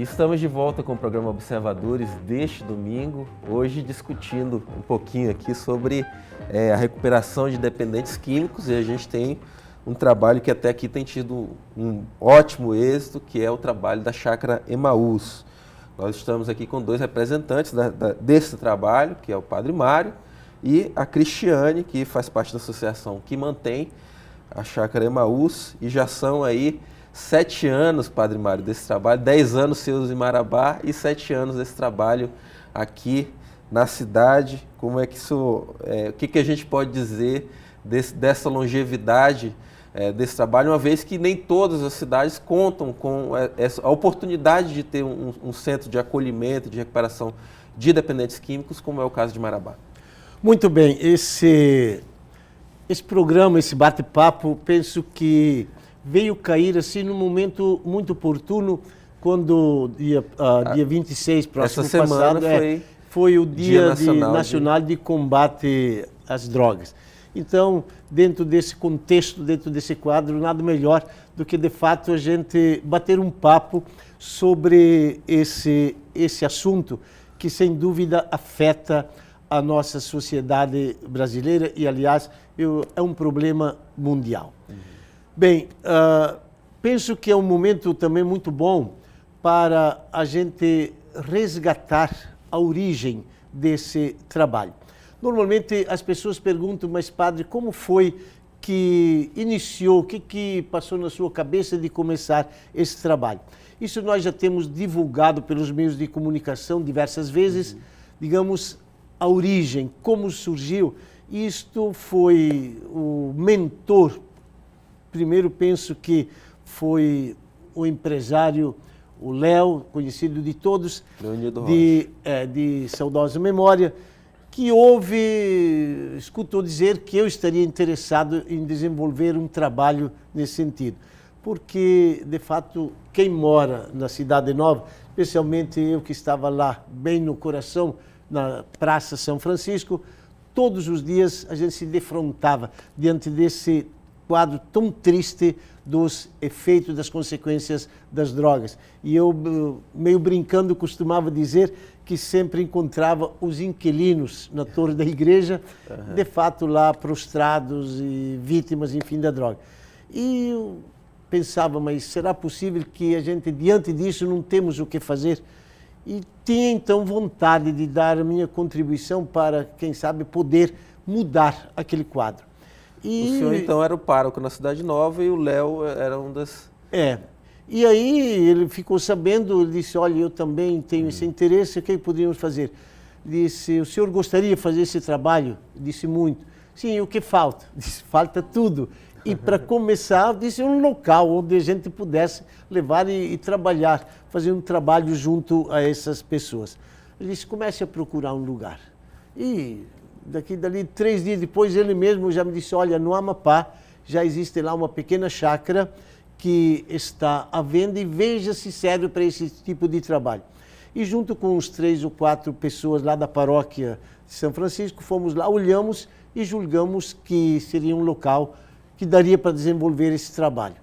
estamos de volta com o programa Observadores deste domingo, hoje discutindo um pouquinho aqui sobre a recuperação de dependentes químicos, e a gente tem um trabalho que até aqui tem tido um ótimo êxito, que é o trabalho da Chácara Emaús. Nós estamos aqui com dois representantes desse trabalho, que é o Padre Mário e a Cristiane, que faz parte da associação que mantém a Chácara Emaús, e já são aí 7 anos, Padre Mário, desse trabalho, 10 anos seus em Marabá e 7 anos desse trabalho aqui na cidade. Como é que isso, o que a gente pode dizer dessa longevidade desse trabalho, uma vez que nem todas as cidades contam com a oportunidade de ter um centro de acolhimento, de recuperação de dependentes químicos, como é o caso de Marabá? Muito bem, esse programa, esse bate-papo, penso que veio cair assim num momento muito oportuno, quando dia 26, próximo essa semana passado, foi o Dia Nacional de Combate às Drogas. Então, dentro desse contexto, dentro desse quadro, nada melhor do que, de fato, a gente bater um papo sobre esse assunto que, sem dúvida, afeta a nossa sociedade brasileira e, aliás, é um problema mundial. Bem, penso que é um momento também muito bom para a gente resgatar a origem desse trabalho. Normalmente as pessoas perguntam, mas padre, como foi que iniciou, o que passou na sua cabeça de começar esse trabalho? Isso nós já temos divulgado pelos meios de comunicação diversas vezes, digamos, a origem, como surgiu. Isto foi o mentor. Primeiro, penso que foi o empresário, o Léo, conhecido de todos, de saudosa memória, que escutou dizer que eu estaria interessado em desenvolver um trabalho nesse sentido. Porque, de fato, quem mora na Cidade Nova, especialmente eu que estava lá, bem no coração, na Praça São Francisco, todos os dias a gente se defrontava diante desse quadro tão triste dos efeitos, das consequências das drogas. E eu, meio brincando, costumava dizer que sempre encontrava os inquilinos na torre da igreja, de fato lá prostrados e vítimas, enfim, da droga. E eu pensava, mas será possível que a gente, diante disso, não temos o que fazer? E tinha, então, vontade de dar a minha contribuição para, quem sabe, poder mudar aquele quadro. O senhor, então, era o pároco na Cidade Nova e o Léo era um das... E aí ele ficou sabendo, ele disse, olha, eu também tenho esse interesse, o que poderíamos fazer? Disse, o senhor gostaria de fazer esse trabalho? Disse, muito. Sim, o que falta? Disse, falta tudo. E para começar, disse, um local onde a gente pudesse levar e trabalhar, fazer um trabalho junto a essas pessoas. Ele disse, comece a procurar um lugar. E dali 3 dias depois, ele mesmo já me disse, olha, no Amapá já existe lá uma pequena chácara que está à venda e veja se serve para esse tipo de trabalho. E junto com uns 3 ou 4 pessoas lá da paróquia de São Francisco, fomos lá, olhamos e julgamos que seria um local que daria para desenvolver esse trabalho.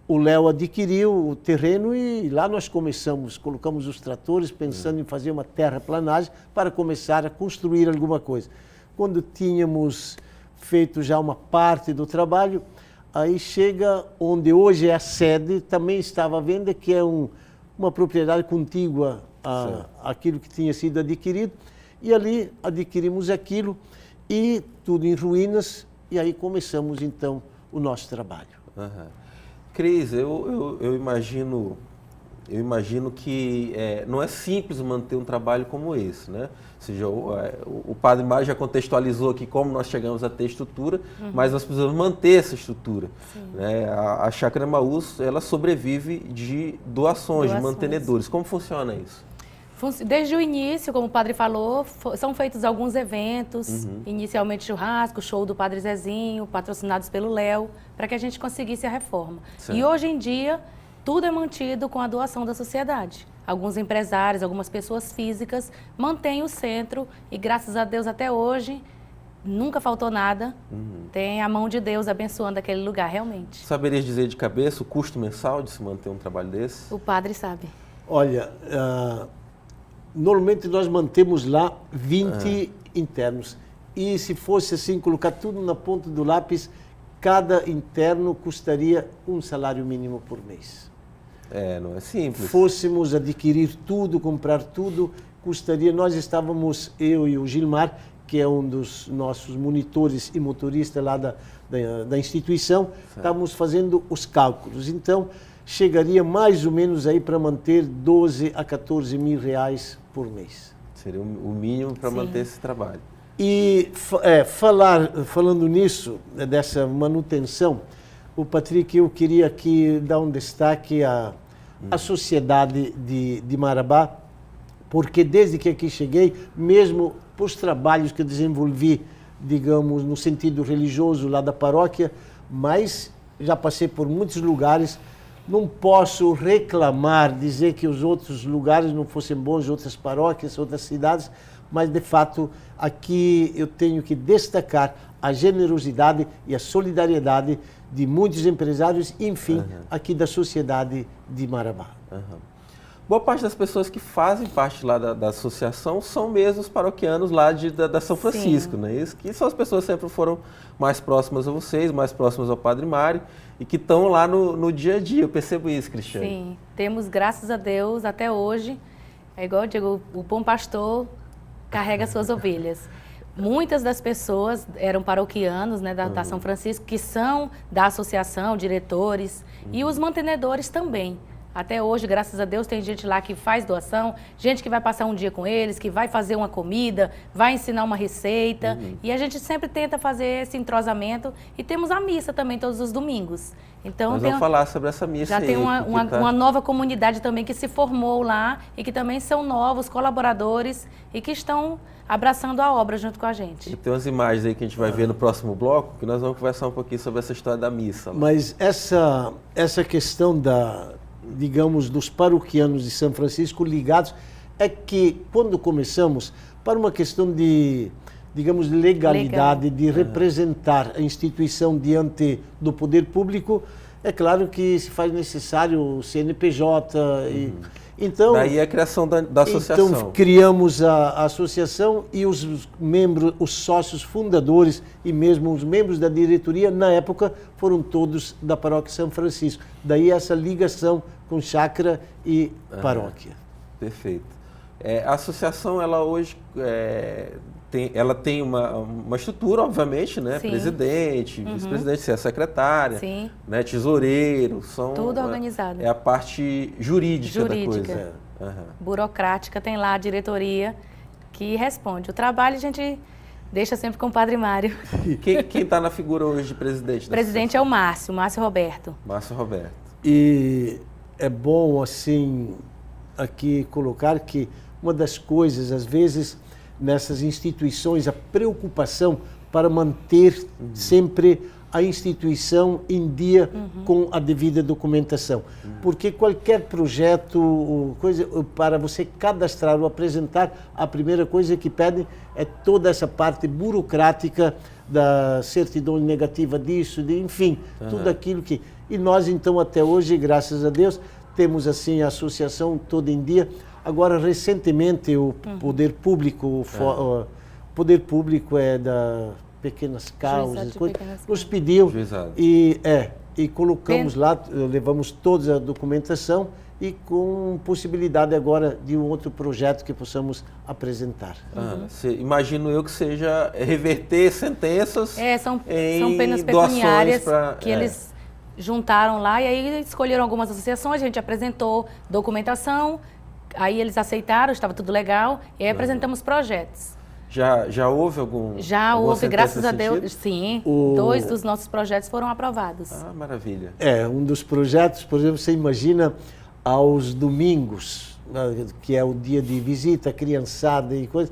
O Léo adquiriu o terreno e lá nós colocamos os tratores pensando em fazer uma terraplanagem para começar a construir alguma coisa. Quando tínhamos feito já uma parte do trabalho, aí chega onde hoje é a sede, também estava à venda, que é uma propriedade contígua àquilo que tinha sido adquirido, e ali adquirimos aquilo e tudo em ruínas, e aí começamos então o nosso trabalho. Cris, eu imagino que não é simples manter um trabalho como esse, né? Ou seja, o Padre Mário já contextualizou aqui como nós chegamos a ter estrutura, mas nós precisamos manter essa estrutura. Né? A Chácara Emaús, ela sobrevive de doações, de mantenedores. Como funciona isso? Desde o início, como o padre falou, são feitos alguns eventos, inicialmente churrasco, show do Padre Zezinho, patrocinados pelo Léo, para que a gente conseguisse a reforma. Certo. E hoje em dia, tudo é mantido com a doação da sociedade. Alguns empresários, algumas pessoas físicas mantêm o centro e, graças a Deus, até hoje, nunca faltou nada. Tem a mão de Deus abençoando aquele lugar, realmente. Saberia dizer de cabeça o custo mensal de se manter um trabalho desse? O padre sabe. Olha, normalmente nós mantemos lá 20 internos. E se fosse assim, colocar tudo na ponta do lápis, cada interno custaria um salário mínimo por mês. Não é simples. Fôssemos adquirir tudo, comprar tudo, custaria... Nós estávamos, eu e o Gilmar, que é um dos nossos monitores e motoristas lá da instituição, estávamos fazendo os cálculos. Então, chegaria mais ou menos aí para manter 12 a 14 mil reais por mês. Seria o mínimo para manter esse trabalho. E falando nisso, dessa manutenção, o Patrick, eu queria aqui dar um destaque à sociedade de Marabá, porque desde que aqui cheguei, mesmo para os trabalhos que eu desenvolvi, digamos, no sentido religioso lá da paróquia, mas já passei por muitos lugares, não posso reclamar, dizer que os outros lugares não fossem bons, outras paróquias, outras cidades, mas de fato aqui eu tenho que destacar a generosidade e a solidariedade de muitos empresários, enfim, aqui da sociedade de Marabá. Boa parte das pessoas que fazem parte lá da associação são mesmo os paroquianos lá da São Francisco, né? Isso que são as pessoas que sempre foram mais próximas a vocês, mais próximas ao Padre Mário e que estão lá no dia a dia. Eu percebo isso, Cristiane. Sim, temos, graças a Deus, até hoje, é igual eu digo, o bom pastor carrega suas ovelhas. Muitas das pessoas eram paroquianos, né, da São Francisco, que são da associação, diretores, e os mantenedores também. Até hoje, graças a Deus, tem gente lá que faz doação, gente que vai passar um dia com eles, que vai fazer uma comida, vai ensinar uma receita. E a gente sempre tenta fazer esse entrosamento. E temos a missa também todos os domingos. Então, nós vamos falar sobre essa missa já aí. tem uma nova comunidade também que se formou lá e que também são novos colaboradores e que estão abraçando a obra junto com a gente. E tem umas imagens aí que a gente vai ver no próximo bloco, que nós vamos conversar um pouquinho sobre essa história da missa. Lá. Mas essa questão digamos, dos paroquianos de São Francisco ligados, é que quando começamos, para uma questão de, digamos, legalidade, de representar a instituição diante do poder público, é claro que se faz necessário o CNPJ. Então, daí a criação da associação. Então, criamos a associação e os membros, os sócios fundadores e mesmo os membros da diretoria, na época, foram todos da paróquia São Francisco. Daí essa ligação com chácara e paróquia. Perfeito. A associação, ela hoje tem uma estrutura, obviamente, né? Sim. Presidente, vice-presidente, secretária, Sim. né? Tesoureiro, tudo organizado. É a parte jurídica da coisa. Burocrática, tem lá a diretoria que responde. O trabalho a gente deixa sempre com o Padre Mário. Quem está na figura hoje de presidente? O presidente é o Márcio Roberto. Márcio Roberto. E é bom, assim, aqui colocar que uma das coisas, às vezes, nessas instituições, a preocupação para manter sempre a instituição em dia com a devida documentação. Porque qualquer projeto, para você cadastrar ou apresentar, a primeira coisa que pedem é toda essa parte burocrática da certidão negativa disso, enfim, tudo aquilo que... E nós, então, até hoje, graças a Deus, temos, assim, a associação toda em dia. Agora, recentemente, o poder público, poder público é da pequenas causas, nos pediu e colocamos lá, levamos toda a documentação e com possibilidade agora de um outro projeto que possamos apresentar. Imagino eu que seja reverter sentenças são penas pecuniárias que eles juntaram lá e aí escolheram algumas associações, a gente apresentou documentação, aí eles aceitaram, estava tudo legal, e aí apresentamos projetos. Já houve algum... Já houve, graças a Deus, sim. 2 dos nossos projetos foram aprovados. Ah, maravilha. Um dos projetos, por exemplo, você imagina aos domingos, que é o dia de visita, criançada e coisa,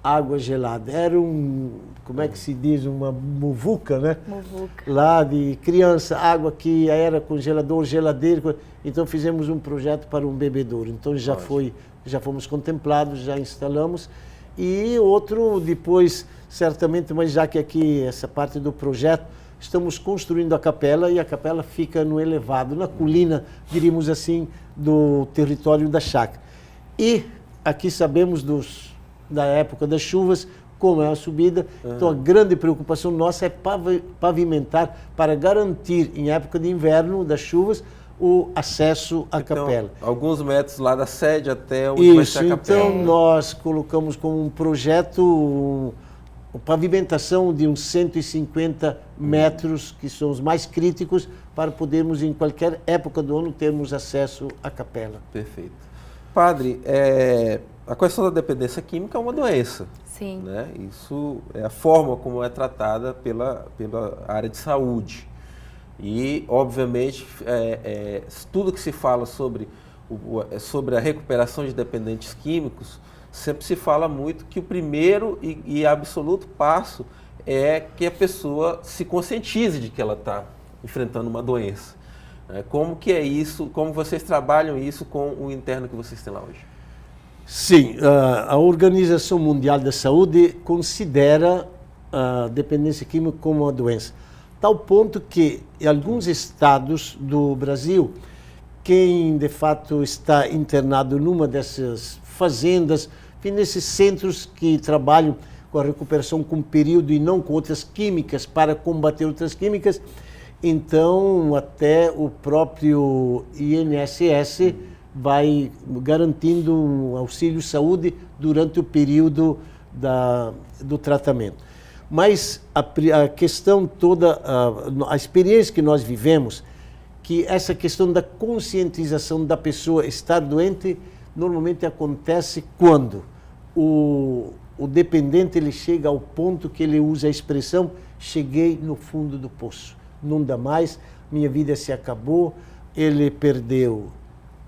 água gelada. Era como é que se diz, uma muvuca, né? Muvuca. Lá de criança, água que era congelador, geladeira. Então fizemos um projeto para um bebedouro. Então já fomos contemplados, já instalamos. E outro depois, certamente, mas já que aqui essa parte do projeto, estamos construindo a capela e a capela fica no elevado, na colina, diríamos assim, do território da chácara. E aqui sabemos da época das chuvas, como é a subida, então a grande preocupação nossa é pavimentar para garantir, em época de inverno, das chuvas, o acesso à capela. Alguns metros lá da sede até onde vai ser a capela. Então nós colocamos como um projeto a pavimentação de uns 150 metros, que são os mais críticos, para podermos, em qualquer época do ano, termos acesso à capela. Perfeito. Padre, a questão da dependência química é uma doença. Sim. Né? Isso é a forma como é tratada pela área de saúde. E, obviamente, tudo que se fala sobre a recuperação de dependentes químicos, sempre se fala muito que o primeiro e absoluto passo é que a pessoa se conscientize de que ela está enfrentando uma doença. Como que é isso? Como vocês trabalham isso com o interno que vocês têm lá hoje? Sim, a Organização Mundial da Saúde considera a dependência química como uma doença. Tal ponto que, em alguns estados do Brasil, quem de fato está internado numa dessas fazendas, nesses centros que trabalham com a recuperação com período e não com outras químicas, para combater outras químicas, então até o próprio INSS vai garantindo um auxílio saúde durante o período do tratamento. Mas a questão toda, a experiência que nós vivemos, que essa questão da conscientização da pessoa estar doente, normalmente acontece quando o dependente ele chega ao ponto que ele usa a expressão: cheguei no fundo do poço, não dá mais, minha vida se acabou, ele perdeu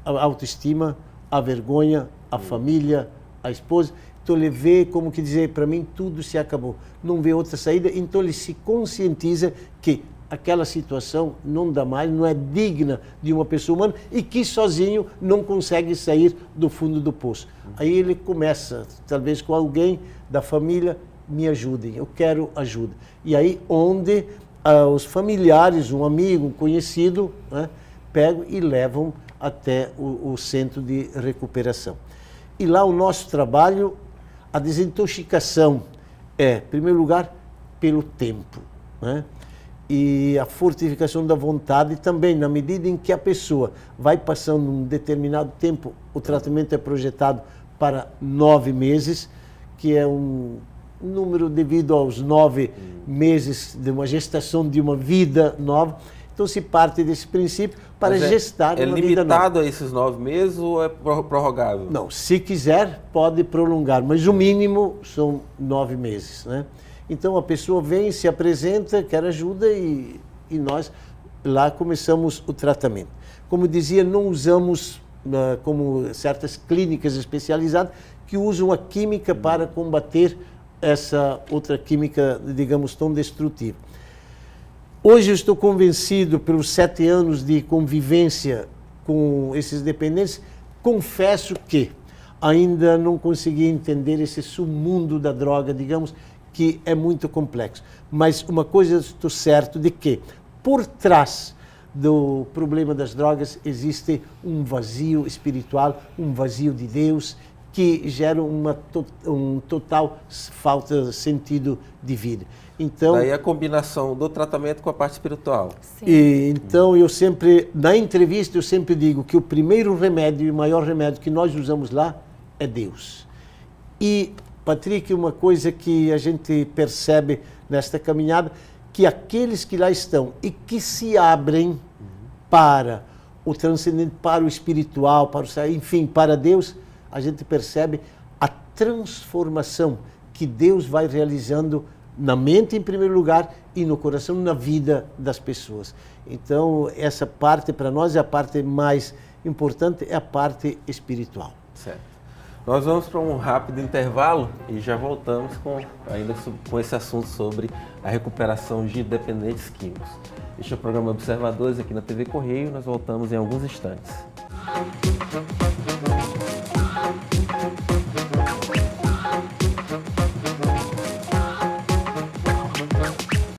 a autoestima, a vergonha, a família, a esposa. Então ele vê, como que dizer, para mim tudo se acabou, não vê outra saída, então ele se conscientiza que aquela situação não dá mais, não é digna de uma pessoa humana e que sozinho não consegue sair do fundo do poço. Aí ele começa, talvez com alguém da família: me ajudem, eu quero ajuda. E aí onde os familiares, um amigo, um conhecido, né, pegam e levam até o centro de recuperação. E lá o nosso trabalho, a desintoxicação é, em primeiro lugar, pelo tempo, né? E a fortificação da vontade também, na medida em que a pessoa vai passando um determinado tempo, o tratamento é projetado para 9 meses, que é um número devido aos 9 meses de uma gestação de uma vida nova. Então se parte desse princípio para gestar uma vida nova. É limitado a esses 9 meses ou é prorrogável? Não, se quiser pode prolongar, mas o mínimo são 9 meses, né? Então a pessoa vem, se apresenta, quer ajuda e nós lá começamos o tratamento. Como eu dizia, não usamos como certas clínicas especializadas que usam a química para combater essa outra química, digamos, tão destrutiva. Hoje eu estou convencido, pelos 7 anos de convivência com esses dependentes, confesso que ainda não consegui entender esse submundo da droga, digamos, que é muito complexo. Mas uma coisa eu estou certo de que, por trás do problema das drogas, existe um vazio espiritual, um vazio de Deus, que gera um total falta de sentido de vida. Então, daí a combinação do tratamento com a parte espiritual. Então, eu sempre, na entrevista, eu sempre digo que o primeiro remédio e o maior remédio que nós usamos lá é Deus. E, Patrick, uma coisa que a gente percebe nesta caminhada, que aqueles que lá estão e que se abrem para o transcendente, para o espiritual, enfim, para Deus, a gente percebe a transformação que Deus vai realizando na mente, em primeiro lugar, e no coração, na vida das pessoas. Então, essa parte, para nós, é a parte mais importante, é a parte espiritual. Certo. Nós vamos para um rápido intervalo e já voltamos ainda com esse assunto sobre a recuperação de dependentes químicos. Este é o programa Observadores aqui na TV Correio, nós voltamos em alguns instantes.